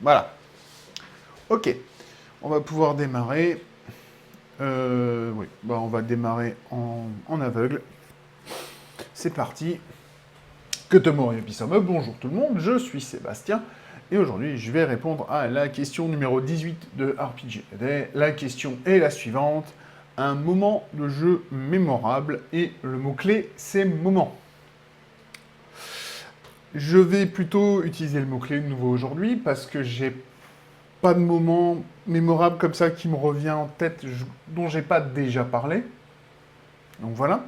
Voilà. Ok. On va pouvoir démarrer. Oui, bah, on va démarrer en aveugle. C'est parti. Que te mori episode. Bonjour tout le monde, je suis Sébastien. Et aujourd'hui, je vais répondre à la question numéro 18 de RPG Day. La question est la suivante. Un moment de jeu mémorable. Et le mot-clé, c'est moment. Je vais plutôt utiliser le mot-clé de nouveau aujourd'hui parce que j'ai pas de moment mémorable comme ça qui me revient en tête dont j'ai pas déjà parlé. Donc voilà.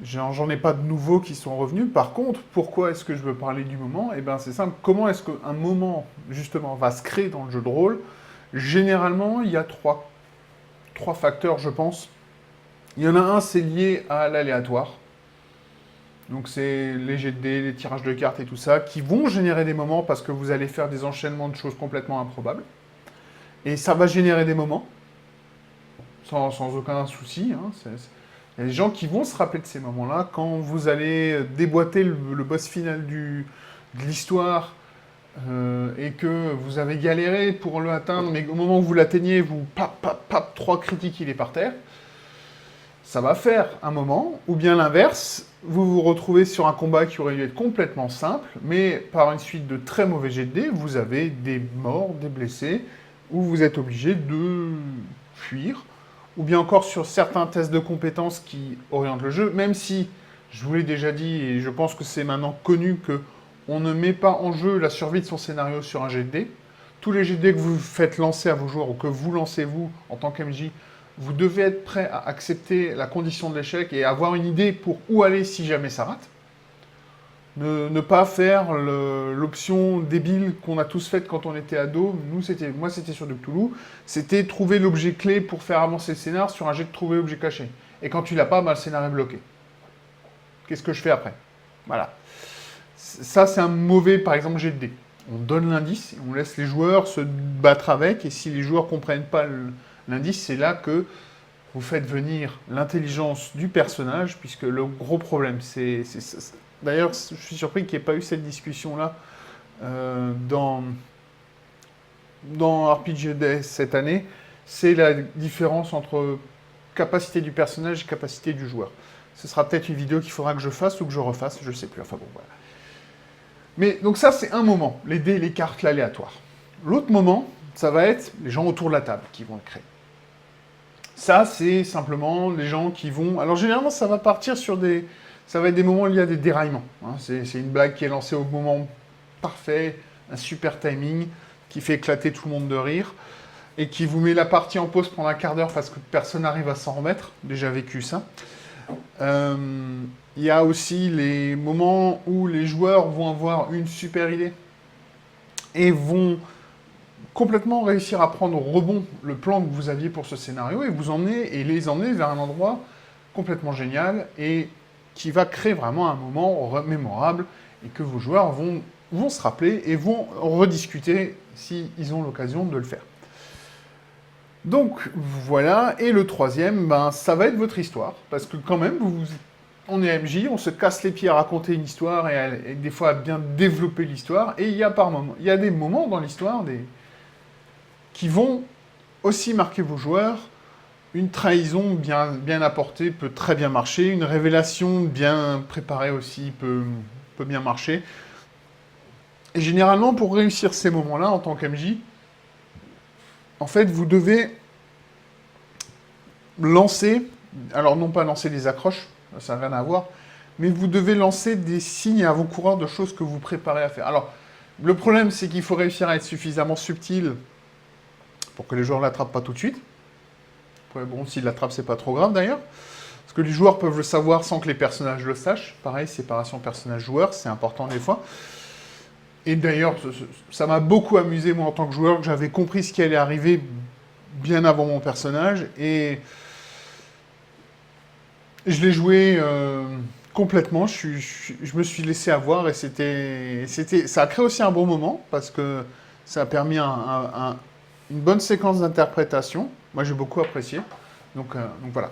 J'en ai pas de nouveaux qui sont revenus. Par contre, pourquoi est-ce que je veux parler du moment? Eh bien, c'est simple. Comment est-ce qu'un moment, justement, va se créer dans le jeu de rôle? Généralement, il y a trois facteurs, je pense. Il y en a un, c'est lié à l'aléatoire. Donc, c'est les jets de dés, les tirages de cartes et tout ça, qui vont générer des moments parce que vous allez faire des enchaînements de choses complètement improbables. Et ça va générer des moments, sans aucun souci. Hein. Il y a des gens qui vont se rappeler de ces moments-là quand vous allez déboîter le boss final de l'histoire et que vous avez galéré pour le atteindre, mais au moment où vous l'atteignez, vous pap, 3 critiques, il est par terre. Ça va faire un moment, ou bien l'inverse, vous vous retrouvez sur un combat qui aurait dû être complètement simple, mais par une suite de très mauvais jets de dés, vous avez des morts, des blessés, où vous êtes obligé de fuir, ou bien encore sur certains tests de compétences qui orientent le jeu, même si, je vous l'ai déjà dit, et je pense que c'est maintenant connu que on ne met pas en jeu la survie de son scénario sur un jet de dés. Tous les jets de dés que vous faites lancer à vos joueurs, ou que vous lancez vous, en tant qu'MJ, vous devez être prêt à accepter la condition de l'échec et avoir une idée pour où aller si jamais ça rate. Ne pas faire l'option débile qu'on a tous faite quand on était ado. Moi, c'était sur Cthulhu. C'était trouver l'objet clé pour faire avancer le scénar sur un jet de trouver objet caché. Et quand tu l'as pas, bah, le scénar est bloqué. Qu'est-ce que je fais après? Voilà. Ça, c'est un mauvais, par exemple, jet de dés. On donne l'indice et on laisse les joueurs se battre avec. Et si les joueurs ne comprennent pas l'indice, c'est là que vous faites venir l'intelligence du personnage, puisque le gros problème, c'est d'ailleurs, je suis surpris qu'il n'y ait pas eu cette discussion-là dans RPG Day cette année, c'est la différence entre capacité du personnage et capacité du joueur. Ce sera peut-être une vidéo qu'il faudra que je fasse ou que je refasse, je ne sais plus. Enfin bon, voilà. Mais donc ça, c'est un moment, les dés, les cartes, l'aléatoire. L'autre moment, ça va être les gens autour de la table qui vont le créer. Ça, c'est simplement les gens qui vont... Alors généralement, ça va partir sur des... Ça va être des moments liés à des déraillements. Hein. C'est une blague qui est lancée au moment parfait, un super timing, qui fait éclater tout le monde de rire, et qui vous met la partie en pause pendant un quart d'heure parce que personne n'arrive à s'en remettre. Déjà vécu ça. Il y a aussi les moments où les joueurs vont avoir une super idée et vont complètement réussir à prendre au rebond le plan que vous aviez pour ce scénario et les emmener vers un endroit complètement génial et qui va créer vraiment un moment mémorable et que vos joueurs vont se rappeler et vont rediscuter s'ils ont l'occasion de le faire. Donc voilà, et le troisième, ben, ça va être votre histoire, parce que quand même, on est MJ, on se casse les pieds à raconter une histoire et des fois à bien développer l'histoire, et il y a des moments dans l'histoire qui vont aussi marquer vos joueurs. Une trahison bien apportée peut très bien marcher, une révélation bien préparée aussi peut bien marcher. Et généralement, pour réussir ces moments-là, en tant qu'MJ, en fait, vous devez lancer, alors non pas lancer des accroches, ça n'a rien à voir, mais vous devez lancer des signes à vos coureurs de choses que vous préparez à faire. Alors, le problème, c'est qu'il faut réussir à être suffisamment subtil pour que les joueurs ne l'attrapent pas tout de suite. Bon, s'ils l'attrapent, c'est pas trop grave d'ailleurs. Parce que les joueurs peuvent le savoir sans que les personnages le sachent. Pareil, séparation personnage-joueur, c'est important des fois. Et d'ailleurs, ça m'a beaucoup amusé, moi, en tant que joueur, que j'avais compris ce qui allait arriver bien avant mon personnage. Et je l'ai joué complètement. Je me suis laissé avoir et ça a créé aussi un bon moment parce que ça a permis une bonne séquence d'interprétation. Moi, j'ai beaucoup apprécié. Donc voilà.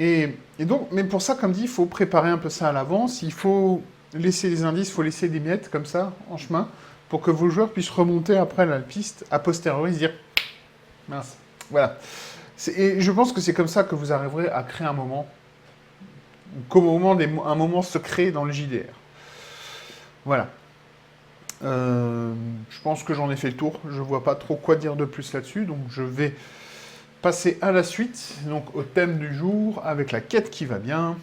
Et donc, mais pour ça, comme dit, il faut préparer un peu ça à l'avance. Il faut laisser des indices, il faut laisser des miettes comme ça, en chemin, pour que vos joueurs puissent remonter après la piste, a posteriori, se dire « mince ». Voilà. Et je pense que c'est comme ça que vous arriverez à créer un moment, comme au moment un moment secret dans le JDR. Voilà. Je pense que j'en ai fait le tour. Je vois pas trop quoi dire de plus là-dessus, donc je vais passer à la suite, donc au thème du jour, avec la quête qui va bien.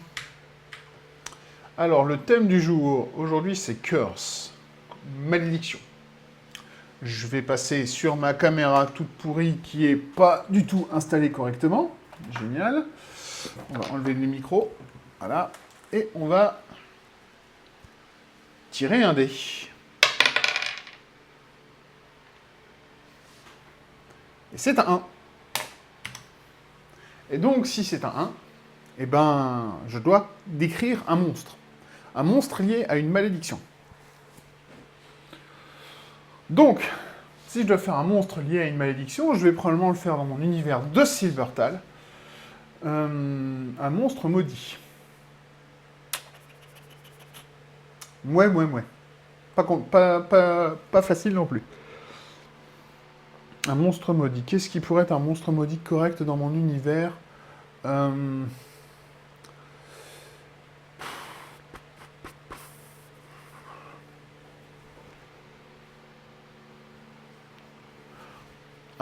Alors, le thème du jour, aujourd'hui, c'est Curse, malédiction. Je vais passer sur ma caméra toute pourrie qui est pas du tout installée correctement. Génial. On va enlever les micros. Voilà. Et on va tirer un dé. Et c'est un 1. Et donc, si c'est un 1, eh ben, je dois décrire un monstre. Un monstre lié à une malédiction. Donc, si je dois faire un monstre lié à une malédiction, je vais probablement le faire dans mon univers de Silvertal. Un monstre maudit. Ouais. Pas facile non plus. Un monstre maudit. Qu'est-ce qui pourrait être un monstre maudit correct dans mon univers?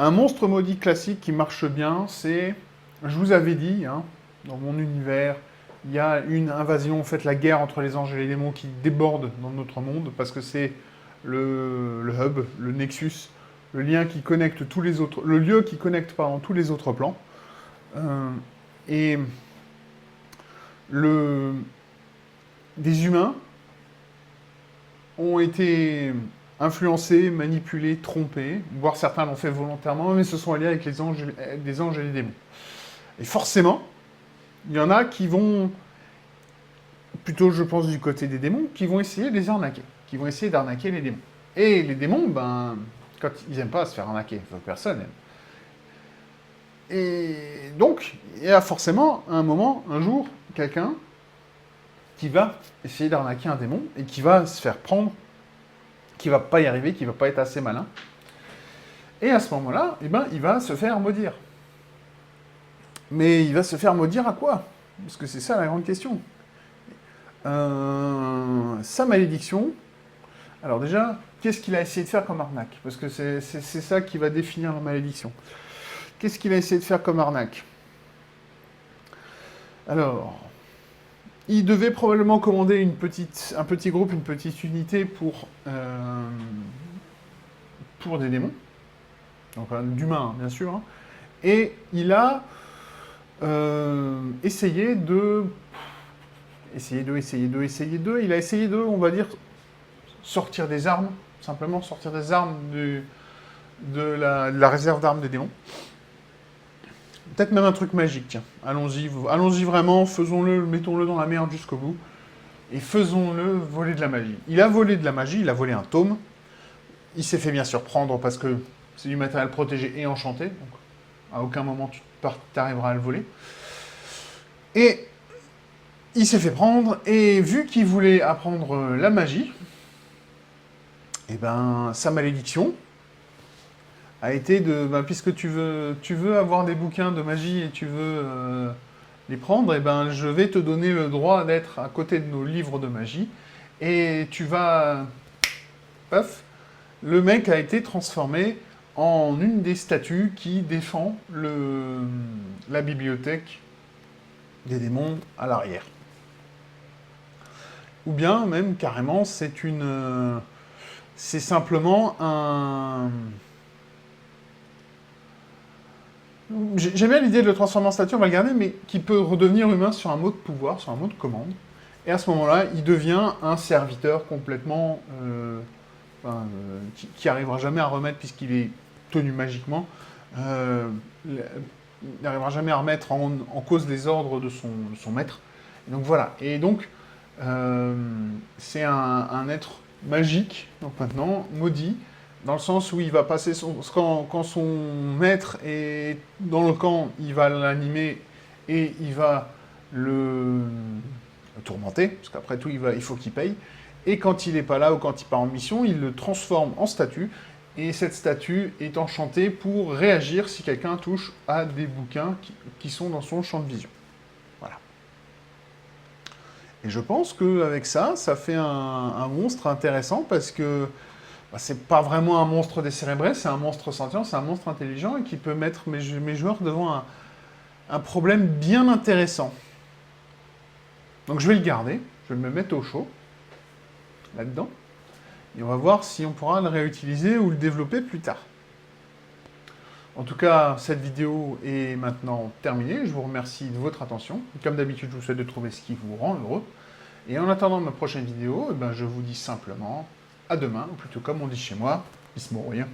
Un monstre maudit classique qui marche bien, c'est... Je vous avais dit, hein, dans mon univers, il y a une invasion, en fait, la guerre entre les anges et les démons qui déborde dans notre monde, parce que c'est le hub, le nexus, le lien qui connecte tous les autres... Le lieu qui connecte, pardon, tous les autres plans. Et des humains ont été influencés, manipulés, trompés, voire certains l'ont fait volontairement, mais se sont alliés avec des anges et les démons. Et forcément, il y en a qui vont, plutôt je pense du côté des démons, qui vont essayer de les arnaquer, qui vont essayer d'arnaquer les démons. Et les démons, ben, quand ils n'aiment pas se faire arnaquer, enfin, personne n'aime. Et donc, il y a forcément un moment, un jour, quelqu'un qui va essayer d'arnaquer un démon et qui va se faire prendre, qui va pas y arriver, qui va pas être assez malin. Et à ce moment-là, eh ben, il va se faire maudire. Mais il va se faire maudire à quoi? Parce que c'est ça la grande question. Sa malédiction. Alors déjà, qu'est-ce qu'il a essayé de faire comme arnaque? Parce que c'est ça qui va définir la malédiction. Qu'est-ce qu'il a essayé de faire comme arnaque? Alors, il devait probablement commander un petit groupe, une petite unité pour des démons. Donc d'humains, bien sûr. Hein. Et il a essayé de... Il a essayé de, on va dire, sortir des armes. Simplement sortir des armes de la réserve d'armes des démons. Peut-être même un truc magique, tiens. Allons-y vraiment, faisons-le, mettons-le dans la merde jusqu'au bout. Et faisons-le voler de la magie. Il a volé de la magie, il a volé un tome. Il s'est fait bien surprendre parce que c'est du matériel protégé et enchanté. Donc à aucun moment tu arriveras à le voler. Et il s'est fait prendre, et vu qu'il voulait apprendre la magie, et ben sa malédiction a été de, ben, puisque tu veux avoir des bouquins de magie et tu veux les prendre, et ben je vais te donner le droit d'être à côté de nos livres de magie, et tu vas... Paf, le mec a été transformé en une des statues qui défend la bibliothèque des démons à l'arrière. Ou bien, même, carrément, c'est simplement un... J'aime bien l'idée de le transformer en statue, on va le garder, mais qui peut redevenir humain sur un mot de pouvoir, sur un mot de commande. Et à ce moment-là, il devient un serviteur complètement... qui n'arrivera jamais à remettre, puisqu'il est tenu magiquement, il n'arrivera jamais à remettre en cause les ordres de son maître. Et donc voilà. Et donc, c'est un être magique, donc maintenant, maudit, dans le sens où il va passer quand son maître est dans le camp, il va l'animer et il va le tourmenter, parce qu'après tout, il faut qu'il paye. Et quand il n'est pas là ou quand il part en mission, il le transforme en statue. Et cette statue est enchantée pour réagir si quelqu'un touche à des bouquins qui sont dans son champ de vision. Voilà. Et je pense qu'avec ça, ça fait un monstre intéressant parce que bah, c'est pas vraiment un monstre décérébré, c'est un monstre sentient, c'est un monstre intelligent et qui peut mettre mes joueurs devant un problème bien intéressant. Donc je vais le garder, je vais le mettre au chaud, là-dedans, et on va voir si on pourra le réutiliser ou le développer plus tard. En tout cas, cette vidéo est maintenant terminée. Je vous remercie de votre attention. Comme d'habitude, je vous souhaite de trouver ce qui vous rend heureux. Et en attendant ma prochaine vidéo, je vous dis simplement à demain, ou plutôt comme on dit chez moi, Bismillah.